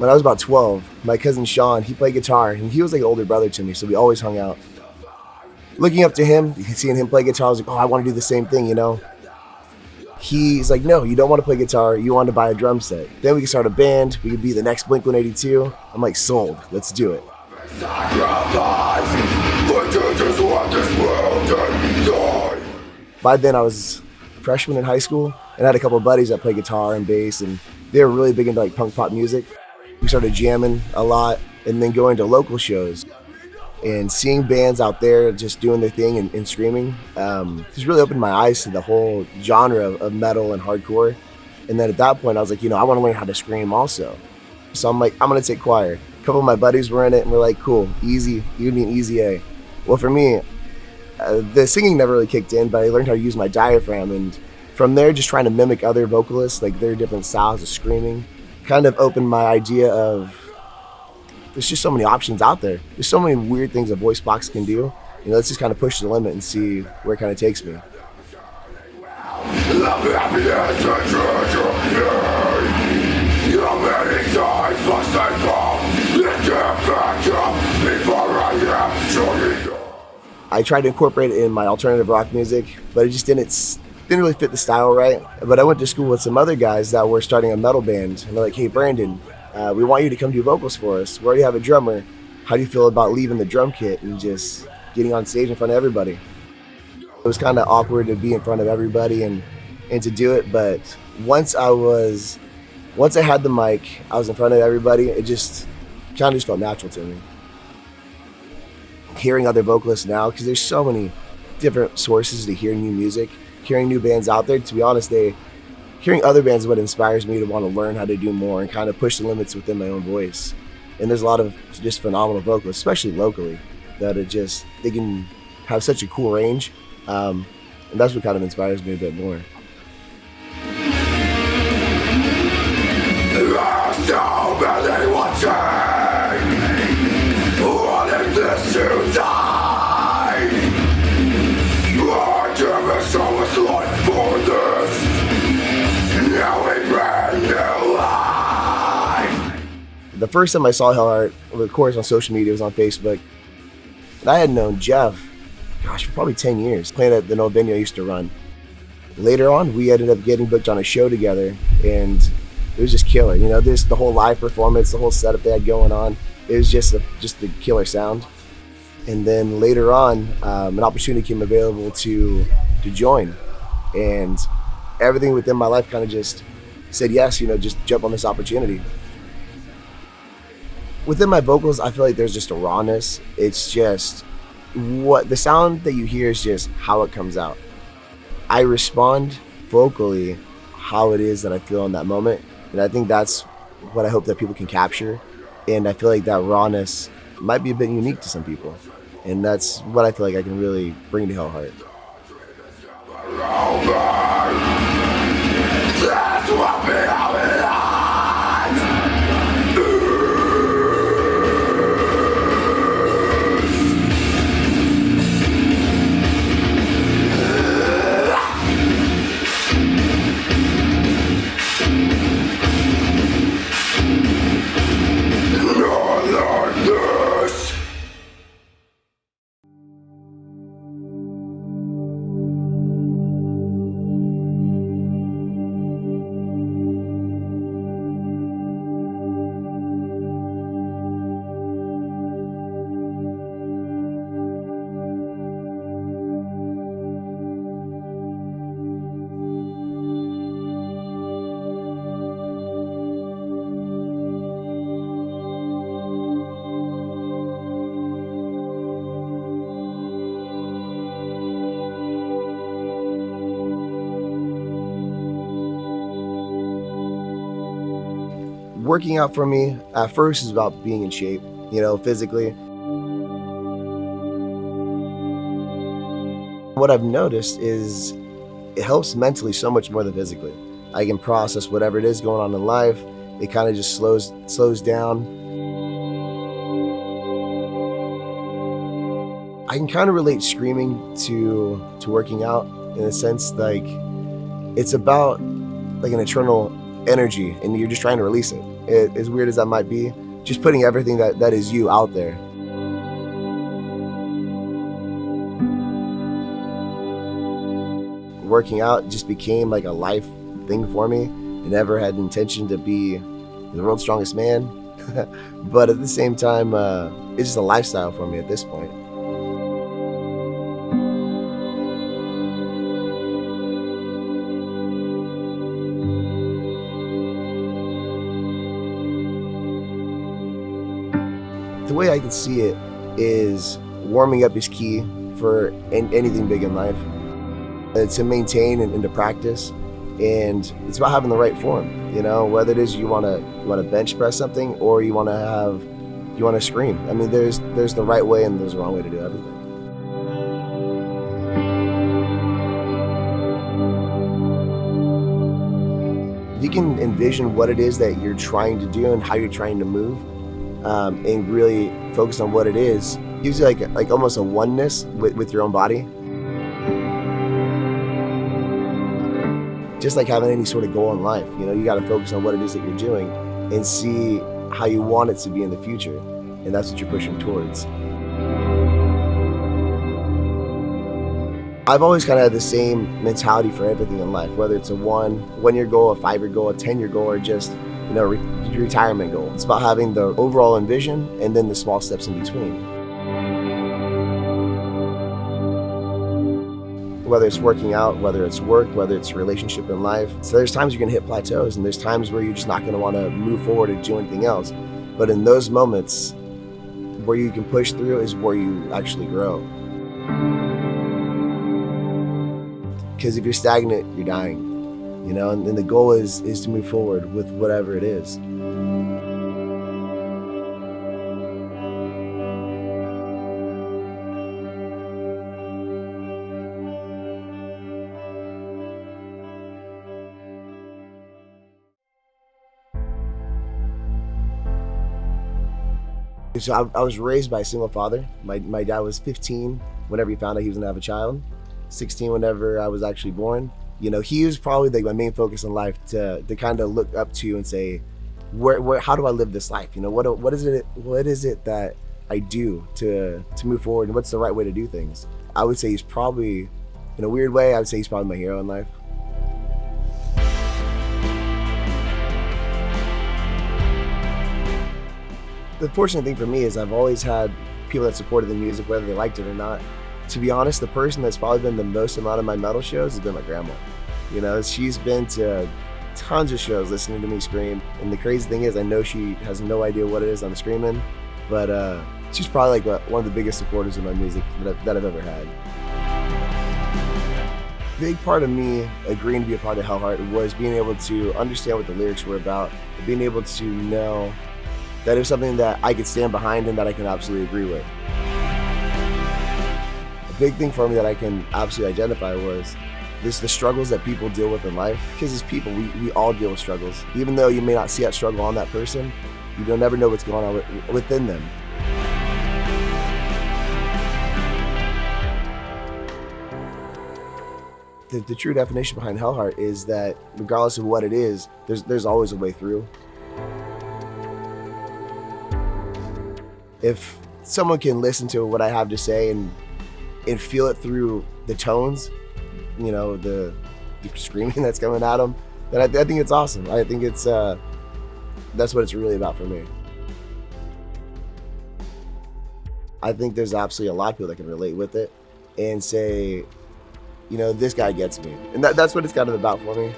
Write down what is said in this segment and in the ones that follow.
when I was about 12, my cousin Sean, he played guitar, and he was like an older brother to me, so we always hung out. Looking up to him, seeing him play guitar, I was like, oh, I want to do the same thing, you know? He's like, no, you don't want to play guitar, you want to buy a drum set. Then we could start a band, we could be the next Blink-182. I'm like, sold, let's do it. By then I was a freshman in high school, and I had a couple of buddies that played guitar and bass, and they were really big into like punk pop music. We started jamming a lot, and then going to local shows and seeing bands out there just doing their thing and screaming just really opened my eyes to the whole genre of metal and hardcore. And then at that point I was like, I want to learn how to scream also. So I'm like, I'm gonna take choir. A couple of my buddies were in it, and we're like, cool, easy, you'd be an easy A. Well, for me, the singing never really kicked in, but I learned how to use my diaphragm, and from there just trying to mimic other vocalists, like their different styles of screaming, kind of opened my idea of there's just so many options out there. There's so many weird things a voice box can do. Let's just kind of push the limit and see where it kind of takes me. I tried to incorporate it in my alternative rock music, but it just didn't really fit the style right. But I went to school with some other guys that were starting a metal band, and they're like, hey, Brandon, we want you to come do vocals for us. We already have a drummer. How do you feel about leaving the drum kit and just getting on stage in front of everybody? It was kind of awkward to be in front of everybody and to do it, but once I had the mic, I was in front of everybody, it just kind of just felt natural to me. Hearing other vocalists now, because there's so many different sources to hear new music, hearing new bands out there, to be honest, hearing other bands is what inspires me to want to learn how to do more and kind of push the limits within my own voice. And there's a lot of just phenomenal vocalists, especially locally, that they can have such a cool range. And that's what kind of inspires me a bit more. So many watching, wanting this to die. I give it so much life for this. Now we brand new life. The first time I saw HellHeart, of course on social media, was on Facebook. And I had known Jeff, for probably 10 years, playing at the old venue I used to run. Later on, we ended up getting booked on a show together, and it was just killer. The whole live performance, the whole setup they had going on, it was just the killer sound. And then later on, an opportunity came available to join, and everything within my life kind of just said yes, just jump on this opportunity. Within my vocals, I feel like there's just a rawness. It's just what the sound that you hear is just how it comes out. I respond vocally how it is that I feel in that moment, and I think that's what I hope that people can capture. And I feel like that rawness might be a bit unique to some people, and that's what I feel like I can really bring to HellHeart. That's what we Working out for me at first is about being in shape, physically. What I've noticed is it helps mentally so much more than physically. I can process whatever it is going on in life. It kind of just slows down. I can kind of relate screaming to working out in a sense, like it's about like an internal energy and you're just trying to release it. As weird as that might be, just putting everything that is you out there. Working out just became like a life thing for me. I never had the intention to be the world's strongest man, but at the same time, it's just a lifestyle for me at this point. The way I can see it is warming up is key for anything big in life. To maintain and to practice, and it's about having the right form. You know, whether it is you want to bench press something or you want to scream. I mean, there's the right way and there's the wrong way to do everything. If you can envision what it is that you're trying to do and how you're trying to move, and really focus on what it is, it gives you like almost a oneness with your own body. Just like having any sort of goal in life, you know, you got to focus on what it is that you're doing and see how you want it to be in the future, and that's what you're pushing towards. I've always kind of had the same mentality for everything in life, whether it's a one-year goal, a 5-year goal, a 10-year goal, or just, you know, retirement goal. It's about having the overall envision and then the small steps in between. Whether it's working out, whether it's work, whether it's a relationship in life. So there's times you're gonna hit plateaus and there's times where you're just not gonna wanna move forward and do anything else. But in those moments where you can push through is where you actually grow. Because if you're stagnant, you're dying, you know, and the goal is to move forward with whatever it is. So I was raised by a single father. My dad was 15 whenever he found out he was gonna have a child, 16 whenever I was actually born. You know, he was probably like my main focus in life to kind of look up to and say, how do I live this life? You know, what is it that I do to move forward, and what's the right way to do things? I would say he's probably, in a weird way, I would say he's probably my hero in life. The fortunate thing for me is I've always had people that supported the music, whether they liked it or not. To be honest, the person that's probably been the most amount of my metal shows has been my grandma. You know, she's been to tons of shows listening to me scream. And the crazy thing is, I know she has no idea what it is I'm screaming, but she's probably like one of the biggest supporters of my music that I've ever had. A big part of me agreeing to be a part of HellHeart was being able to understand what the lyrics were about, being able to know that it was something that I could stand behind and that I can absolutely agree with. A big thing for me that I can absolutely identify was the struggles that people deal with in life. Because as people, we all deal with struggles. Even though you may not see that struggle on that person, you'll never know what's going on within them. The true definition behind HellHeart is that regardless of what it is, there's always a way through. If someone can listen to what I have to say and feel it through the tones, you know, the screaming that's coming at them, then I think it's awesome. I think it's that's what it's really about for me. I think there's absolutely a lot of people that can relate with it and say, you know, this guy gets me. And that's what it's kind of about for me.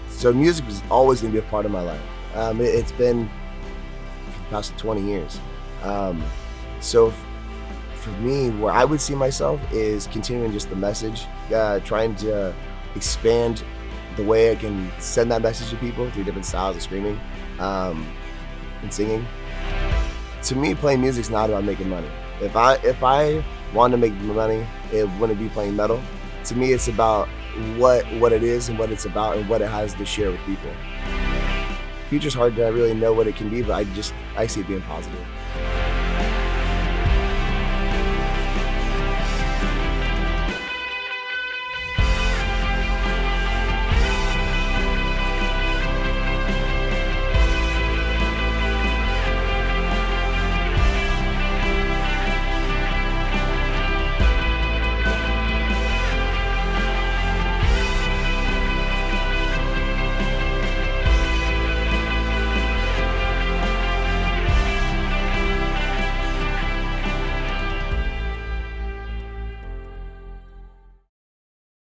So music is always gonna be a part of my life. It's been for the past 20 years. So for me, where I would see myself is continuing just the message, trying to expand the way I can send that message to people through different styles of screaming and singing. To me, playing music's not about making money. If I want to make money, it wouldn't be playing metal. To me, it's about what it is and what it's about and what it has to share with people. Future's hard to really know what it can be, but I see it being positive.